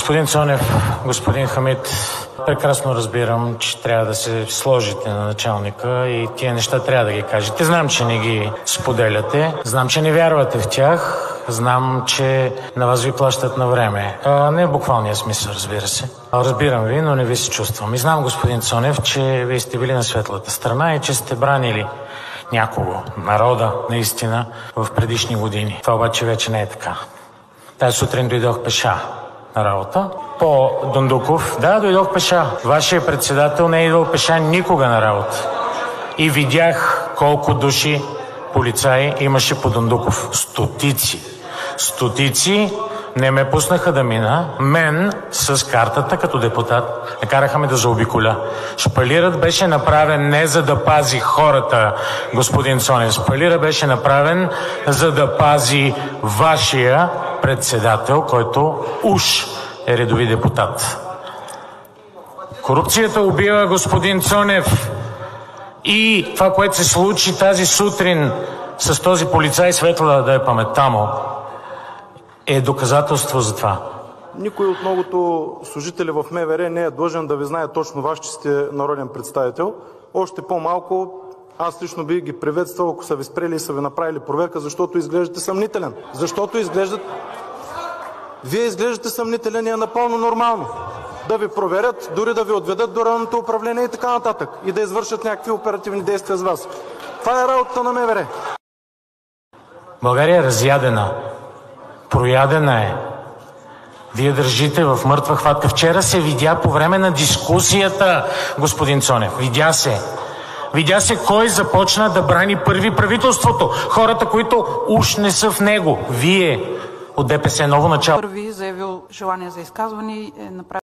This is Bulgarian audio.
Господин Цонев, господин Хамид, прекрасно разбирам, че трябва да се сложите на началника и тия неща трябва да ги кажете. Знам, че не ги споделяте, знам, че не вярвате в тях, знам, че на вас ви плащат на време. Не в буквалния смисъл, разбира се. Разбирам ви, но не ви се чувствам. И знам, господин Цонев, че вие сте били на светлата страна и че сте бранили някого, народа, наистина, в предишни години. Това обаче вече не е така. Тази сутрин дойдох пеша на работа. По Дондуков, да, дойдох пеша. Вашият председател не е идвал пеша никога на работа. И видях колко души полицаи имаше по Дондуков. Стотици не ме пуснаха да мина. Мен с картата като депутат накараха ме да заобиколя. Шпалирът беше направен не за да пази хората, господин Цонев. Шпалирът беше направен за да пази вашия председател, който уж е редови депутат. Корупцията убива, господин Цонев. И това, което се случи тази сутрин с този полицай, светла да е паметта му, е доказателство за това. Никой от многото служители в МВР не е длъжен да ви знае точно вас, че сте народен представител. Още по-малко аз лично би ги приветствал, ако са ви спрели и са ви направили проверка, защото изглеждате съмнителен. Вие изглеждате съмнителен и е напълно нормално да ви проверят, дори да ви отведат до районното управление и така нататък. И да извършат някакви оперативни действия с вас. Това е работата на МВР. България е разядена. Проядена е. Вие държите в мъртва хватка. Вчера се видя по време на дискусията, господин Цонев. Видя се кой започна да брани първи правителството. Хората, които уж не са в него. Вие от ДПС ново начало. Първи заявил желание за изказване и е направил